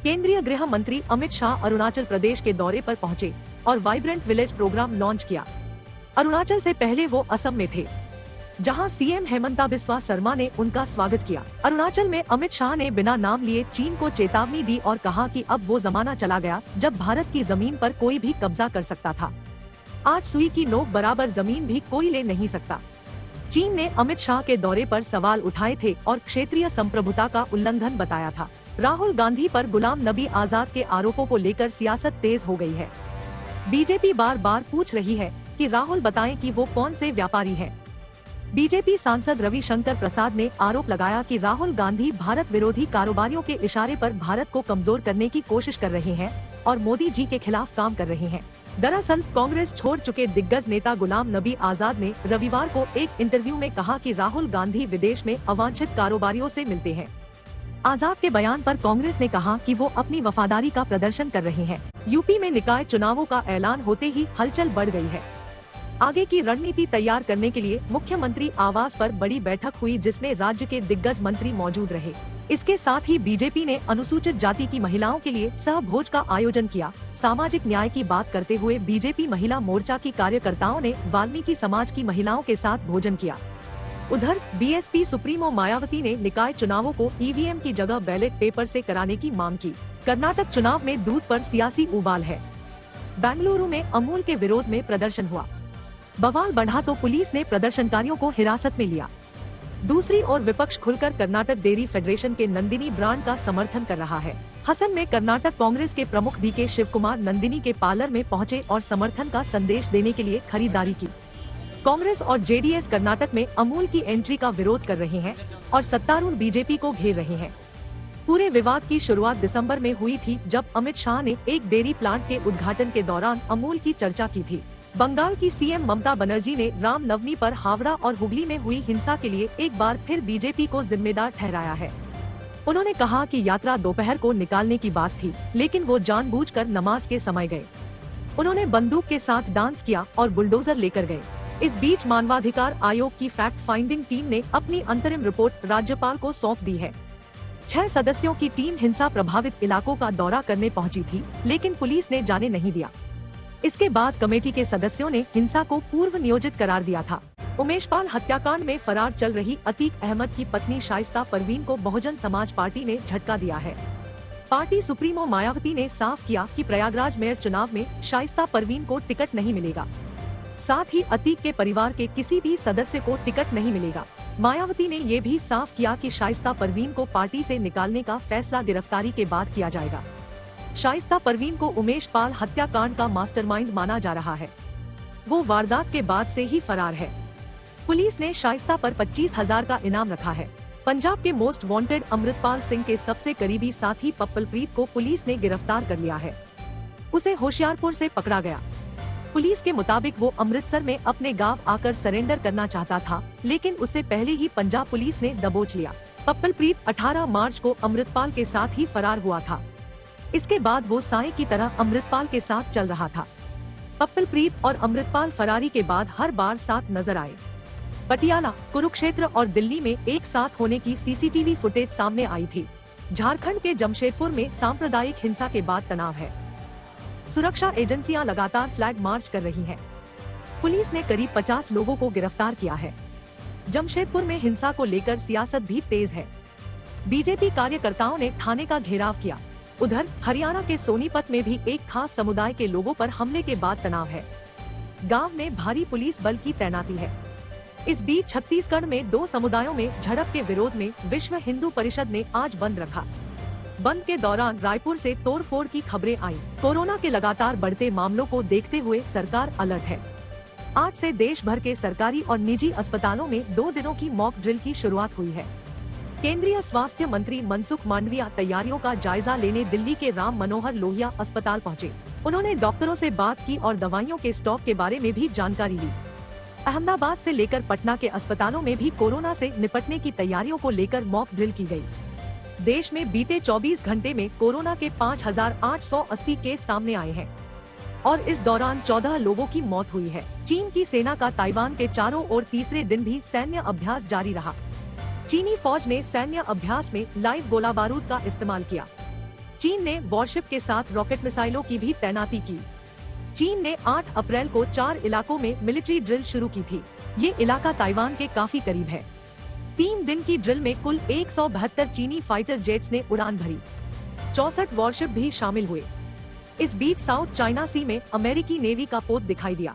केंद्रीय गृह मंत्री अमित शाह अरुणाचल प्रदेश के दौरे पर पहुंचे और वाइब्रेंट विलेज प्रोग्राम लॉन्च किया। अरुणाचल से पहले वो असम में थे, जहां सीएम हेमंता बिस्वा शर्मा ने उनका स्वागत किया। अरुणाचल में अमित शाह ने बिना नाम लिए चीन को चेतावनी दी और कहा कि अब वो जमाना चला गया जब भारत की जमीन पर कोई भी कब्जा कर सकता था। आज सुई की नोक बराबर जमीन भी कोई ले नहीं सकता। चीन ने अमित शाह के दौरे पर सवाल उठाए थे और क्षेत्रीय संप्रभुता का उल्लंघन बताया था। राहुल गांधी पर गुलाम नबी आजाद के आरोपों को लेकर सियासत तेज हो गई है। बीजेपी बार बार पूछ रही है कि राहुल बताएं कि वो कौन से व्यापारी हैं। बीजेपी सांसद रविशंकर प्रसाद ने आरोप लगाया कि राहुल गांधी भारत विरोधी कारोबारियों के इशारे पर भारत को कमजोर करने की कोशिश कर रहे हैं और मोदी जी के खिलाफ काम कर रहे हैं। दरअसल कांग्रेस छोड़ चुके दिग्गज नेता गुलाम नबी आजाद ने रविवार को एक इंटरव्यू में कहा कि राहुल गांधी विदेश में अवांछित कारोबारियों से मिलते हैं। आजाद के बयान पर कांग्रेस ने कहा कि वो अपनी वफादारी का प्रदर्शन कर रहे हैं। यूपी में निकाय चुनावों का ऐलान होते ही हलचल बढ़ गई है। आगे की रणनीति तैयार करने के लिए मुख्यमंत्री आवास पर बड़ी बैठक हुई, जिसमें राज्य के दिग्गज मंत्री मौजूद रहे। इसके साथ ही बीजेपी ने अनुसूचित जाति की महिलाओं के लिए सहभोज का आयोजन किया। सामाजिक न्याय की बात करते हुए बीजेपी महिला मोर्चा की कार्यकर्ताओं ने वाल्मीकि समाज की महिलाओं के साथ भोजन किया। उधर बीएसपी सुप्रीमो मायावती ने निकाय चुनावों को ईवीएम की जगह बैलेट पेपर से कराने की मांग की। कर्नाटक चुनाव में दूध पर सियासी उबाल है। बेंगलुरु में अमूल के विरोध में प्रदर्शन हुआ। बवाल बढ़ा तो पुलिस ने प्रदर्शनकारियों को हिरासत में लिया। दूसरी ओर विपक्ष खुलकर कर्नाटक डेयरी फेडरेशन के नंदिनी ब्रांड का समर्थन कर रहा है। हसन में कर्नाटक कांग्रेस के प्रमुख डीके शिव कुमार नंदिनी के पार्लर में पहुंचे और समर्थन का संदेश देने के लिए खरीदारी की। कांग्रेस और जेडीएस कर्नाटक में अमूल की एंट्री का विरोध कर रहे हैं और सत्तारूढ़ बीजेपी को घेर रहे हैं। पूरे विवाद की शुरुआत दिसंबर में हुई थी, जब अमित शाह ने एक डेयरी प्लांट के उद्घाटन के दौरान अमूल की चर्चा की थी। बंगाल की सीएम ममता बनर्जी ने रामनवमी पर हावड़ा और हुगली में हुई हिंसा के लिए एक बार फिर बीजेपी को जिम्मेदार ठहराया है। उन्होंने कहा कि यात्रा दोपहर को निकालने की बात थी, लेकिन वो जानबूझकर नमाज के समय गए। उन्होंने बंदूक के साथ डांस किया और बुलडोजर लेकर गए। इस बीच मानवाधिकार आयोग की फैक्ट फाइंडिंग टीम ने अपनी अंतरिम रिपोर्ट राज्यपाल को सौंप दी है। 6 सदस्यों की टीम हिंसा प्रभावित इलाकों का दौरा करने पहुंची थी, लेकिन पुलिस ने जाने नहीं दिया। इसके बाद कमेटी के सदस्यों ने हिंसा को पूर्व नियोजित करार दिया था। उमेश पाल हत्याकांड में फरार चल रही अतीक अहमद की पत्नी शाइस्ता परवीन को बहुजन समाज पार्टी ने झटका दिया है। पार्टी सुप्रीमो मायावती ने साफ किया कि प्रयागराज मेयर चुनाव में शाइस्ता परवीन को टिकट नहीं मिलेगा। साथ ही अतीक के परिवार के किसी भी सदस्य को टिकट नहीं मिलेगा। मायावती ने ये भी साफ किया कि शाइस्ता परवीन को पार्टी से निकालने का फैसला गिरफ्तारी के बाद किया जाएगा। शाइस्ता परवीन को उमेश पाल हत्याकांड का मास्टरमाइंड माना जा रहा है। वो वारदात के बाद से ही फरार है। पुलिस ने शाइस्ता पर 25,000 का इनाम रखा है। पंजाब के मोस्ट वांटेड अमृतपाल सिंह के सबसे करीबी साथी पप्पलप्रीत को पुलिस ने गिरफ्तार कर लिया है। उसे होशियारपुर से पकड़ा गया। पुलिस के मुताबिक वो अमृतसर में अपने गांव आकर सरेंडर करना चाहता था, लेकिन उससे पहले ही पंजाब पुलिस ने दबोच लिया। पप्पलप्रीत 18 मार्च को अमृतपाल के साथ ही फरार हुआ था। इसके बाद वो साए की तरह अमृतपाल के साथ चल रहा था। पप्पलप्रीत और अमृतपाल फरारी के बाद हर बार साथ नजर आए। पटियाला, कुरुक्षेत्र और दिल्ली में एक साथ होने की सीसीटीवी फुटेज सामने आई थी। झारखंड के जमशेदपुर में सांप्रदायिक हिंसा के बाद तनाव है। सुरक्षा एजेंसियां लगातार फ्लैग मार्च कर रही हैं। पुलिस ने करीब 50 लोगों को गिरफ्तार किया है। जमशेदपुर में हिंसा को लेकर सियासत भी तेज है। बीजेपी कार्यकर्ताओं ने थाने का घेराव किया। उधर हरियाणा के सोनीपत में भी एक खास समुदाय के लोगों पर हमले के बाद तनाव है। गांव में भारी पुलिस बल की तैनाती है। इस बीच छत्तीसगढ़ में 2 समुदायों में झड़प के विरोध में विश्व हिंदू परिषद ने आज बंद रखा। बंद के दौरान रायपुर से तोड़फोड़ की खबरें आईं। कोरोना के लगातार बढ़ते मामलों को देखते हुए सरकार अलर्ट है। आज से देश भर के सरकारी और निजी अस्पतालों में 2 दिनों की मॉक ड्रिल की शुरुआत हुई है। केंद्रीय स्वास्थ्य मंत्री मनसुख मांडविया तैयारियों का जायजा लेने दिल्ली के राम मनोहर लोहिया अस्पताल पहुंचे। उन्होंने डॉक्टरों से बात की और दवाइयों के स्टॉक के बारे में भी जानकारी ली। अहमदाबाद से लेकर पटना के अस्पतालों में भी कोरोना से निपटने की तैयारियों को लेकर मॉक ड्रिल की गई। देश में बीते 24 घंटे में कोरोना के 5,880 केस सामने आए हैं और इस दौरान 14 लोगों की मौत हुई है। चीन की सेना का ताइवान के चारों ओर तीसरे दिन भी सैन्य अभ्यास जारी रहा। चीनी फौज ने सैन्य अभ्यास में लाइव गोला बारूद का इस्तेमाल किया। चीन ने वॉरशिप के साथ रॉकेट मिसाइलों की भी तैनाती की। चीन ने 8 अप्रैल को 4 इलाकों में मिलिट्री ड्रिल शुरू की थी। ये इलाका ताइवान के काफी करीब है। 3 दिन की ड्रिल में कुल 172 चीनी फाइटर जेट्स ने उड़ान भरी। 64 वॉरशिप भी शामिल हुए। इस बीच साउथ चाइना सी में अमेरिकी नेवी का पोत दिखाई दिया।